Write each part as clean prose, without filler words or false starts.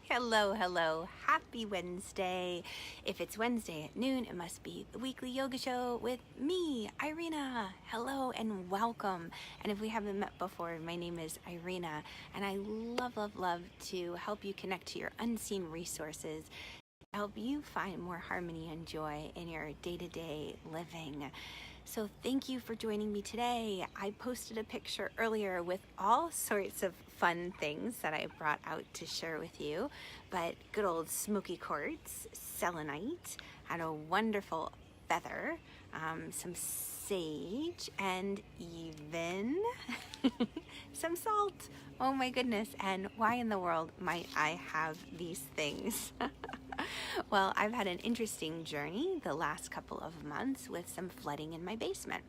Hello, hello. Happy Wednesday. If it's Wednesday at noon, it must be the weekly yoga show with me, Irena. Hello and welcome. And if we haven't met before, my name is Irena, and I love to help you connect to your unseen resources, help you find more harmony and joy in your day-to-day living. So thank you for joining me today. I posted a picture earlier with all sorts of fun things that I brought out to share with you, but good old smoky quartz, selenite, had a wonderful feather, some sage, and even some salt. Oh my goodness, and why in the world might I have these things? Well, I've had an interesting journey the last couple of months with some flooding in my basement.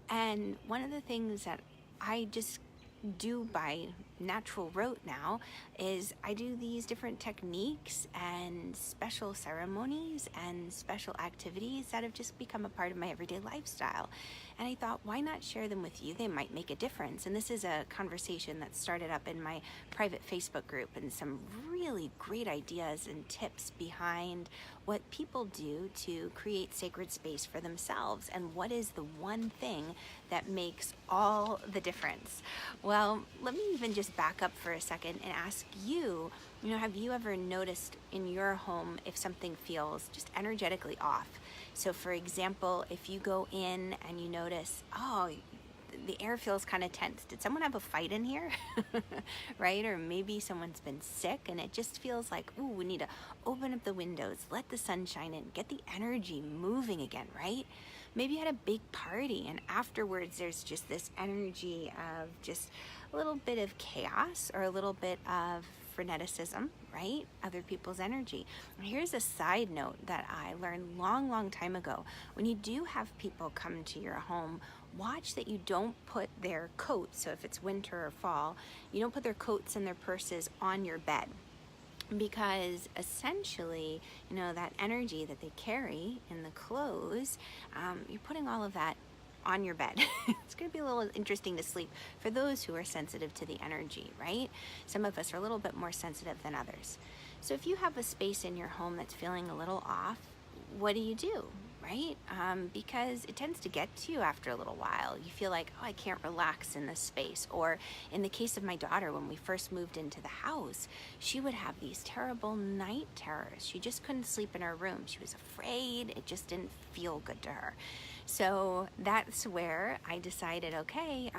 And one of the things that I just do by natural rote now is I do these different techniques and special ceremonies and special activities that have just become a part of my everyday lifestyle. And I thought, why not share them with you? They might make a difference. And this is a conversation that started up in my private Facebook group, and some really great ideas and tips behind what people do to create sacred space for themselves, and what is the one thing that makes all the difference. Well, let me even just back up for a second and ask you, have you ever noticed in your home if something feels just energetically off? So for example, if you go in and you notice, oh, the air feels kind of tense. Did someone have a fight in here? Right? Or maybe someone's been sick and it just feels like, ooh, we need to open up the windows, let the sun shine in, get the energy moving again, right? Maybe you had a big party and afterwards there's just this energy of just a little bit of chaos or a little bit of freneticism, right? Other people's energy. Here's a side note that I learned long time ago. When you do have people come to your home, watch that you don't put their coats, so if it's winter or fall, you don't put their coats and their purses on your bed. Because essentially, that energy that they carry in the clothes, you're putting all of that on your bed. It's going to be a little interesting to sleep for those who are sensitive to the energy, right? Some of us are a little bit more sensitive than others. So if you have a space in your home that's feeling a little off, what do? Right? Because it tends to get to you after a little while. You feel like, oh, I can't relax in this space. Or in the case of my daughter, when we first moved into the house, she would have these terrible night terrors. She just couldn't sleep in her room. She was afraid. It just didn't feel good to her. So that's where I decided, okay,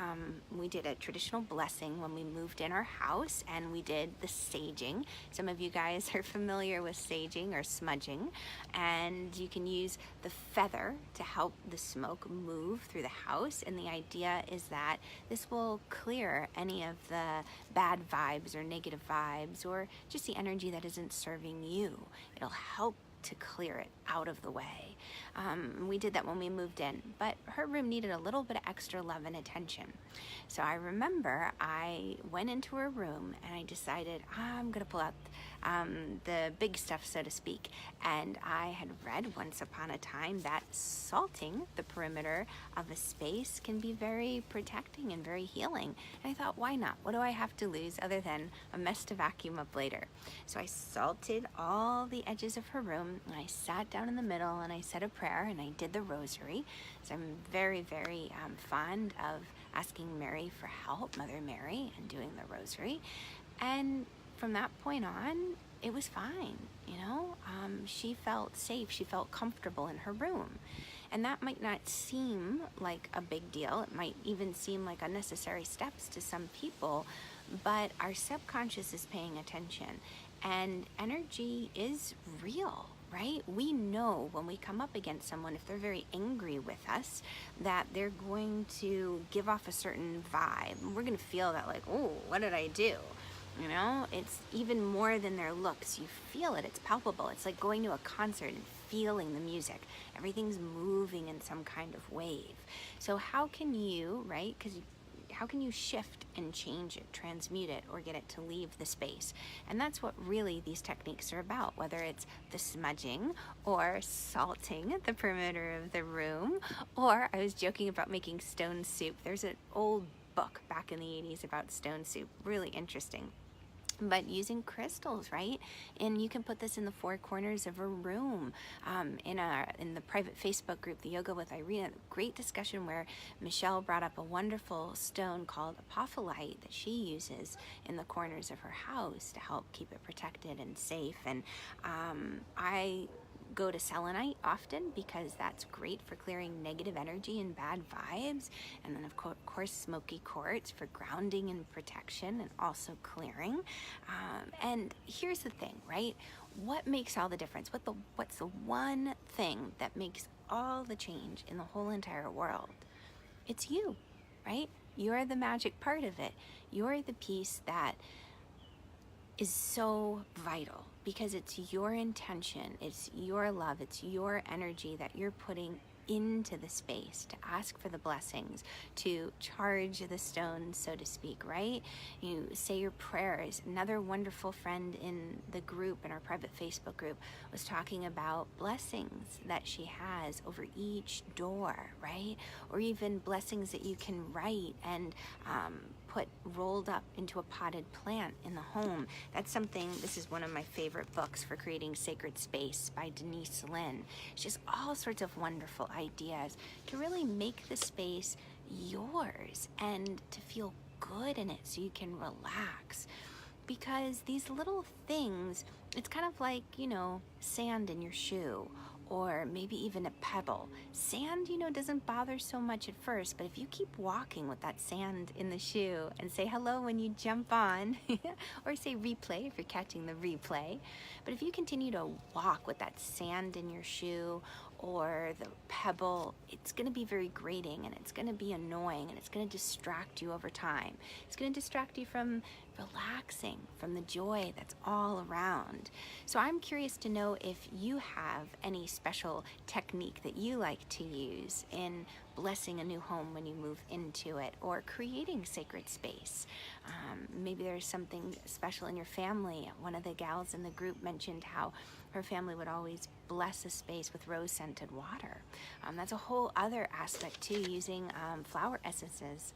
we did a traditional blessing when we moved in our house, and we did the saging. Some of you guys are familiar with saging or smudging, and you can use the feather to help the smoke move through the house. And the idea is that this will clear any of the bad vibes or negative vibes or just the energy that isn't serving you. It'll help to clear it out of the way. We did that when we moved in, but her room needed a little bit of extra love and attention. So I remember I went into her room and I decided I'm gonna pull out the big stuff, so to speak. And I had read once upon a time that salting the perimeter of a space can be very protecting and very healing. And I thought, why not? What do I have to lose other than a mess to vacuum up later? So I salted all the edges of her room, and I sat down in the middle and I said a prayer and I did the rosary. So I'm very fond of asking Mary for help, Mother Mary, and doing the rosary. And from that point on, it was fine. She felt safe. She felt comfortable in her room. And that might not seem like a big deal. It might even seem like unnecessary steps to some people, but our subconscious is paying attention. And energy is real, right? We know when we come up against someone, if they're very angry with us, that they're going to give off a certain vibe. We're going to feel that like, oh, what did I do? It's even more than their looks. You feel it. It's palpable. It's like going to a concert and feeling the music. Everything's moving in some kind of wave. So how can you, right? How can you shift and change it, transmute it, or get it to leave the space? And that's what really these techniques are about, whether it's the smudging or salting the perimeter of the room, or I was joking about making stone soup. There's an old book back in the 80s about stone soup, really interesting. but using crystals, right? And you can put this in the four corners of a room. In the private Facebook group, the Yoga with Irena, great discussion where Michelle brought up a wonderful stone called apophyllite that she uses in the corners of her house to help keep it protected and safe. And I go to selenite often because that's great for clearing negative energy and bad vibes. And then of course smoky quartz for grounding and protection and also clearing. And here's the thing, right? What makes all the difference? What's the one thing that makes all the change in the whole entire world? It's you, right? You're the magic part of it. You're the piece that is so vital because it's your intention, it's your love, it's your energy that you're putting into the space to ask for the blessings, to charge the stones, so to speak, right? You say your prayers. Another wonderful friend in the group, in our private Facebook group, was talking about blessings that she has over each door, right? Or even blessings that you can write and put rolled up into a potted plant in the home. That's something, this is one of my favorite books for creating sacred space by Denise Lynn. It's just all sorts of wonderful ideas to really make the space yours and to feel good in it so you can relax. Because these little things, it's kind of like, sand in your shoe, or maybe even a pebble. Sand, doesn't bother so much at first, but if you keep walking with that sand in the shoe and say hello when you jump on, or say replay if you're catching the replay, but if you continue to walk with that sand in your shoe or the pebble, it's gonna be very grating and it's gonna be annoying and it's gonna distract you over time. It's gonna distract you from relaxing, from the joy that's all around. So I'm curious to know if you have any special technique that you like to use in blessing a new home when you move into it, or creating sacred space. Maybe there's something special in your family. One of the gals in the group mentioned how her family would always bless a space with rose-scented water. That's a whole other aspect too, using flower essences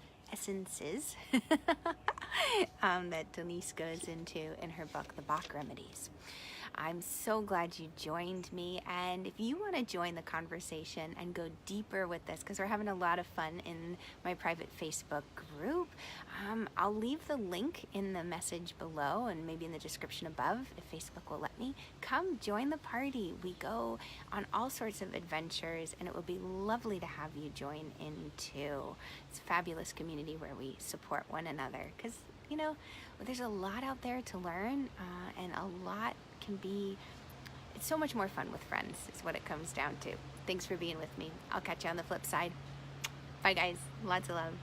that Denise goes into in her book, The Bach Remedies. I'm so glad you joined me, and if you want to join the conversation and go deeper with this, because we're having a lot of fun in my private Facebook group, I'll leave the link in the message below and maybe in the description above if Facebook will let me. Come join the party. We go on all sorts of adventures, and it would be lovely to have you join in too. It's a fabulous community where we support one another, because there's a lot out there to learn, and a lot can be, it's so much more fun with friends is what it comes down to. Thanks for being with me. I'll catch you on the flip side. Bye guys, lots of love.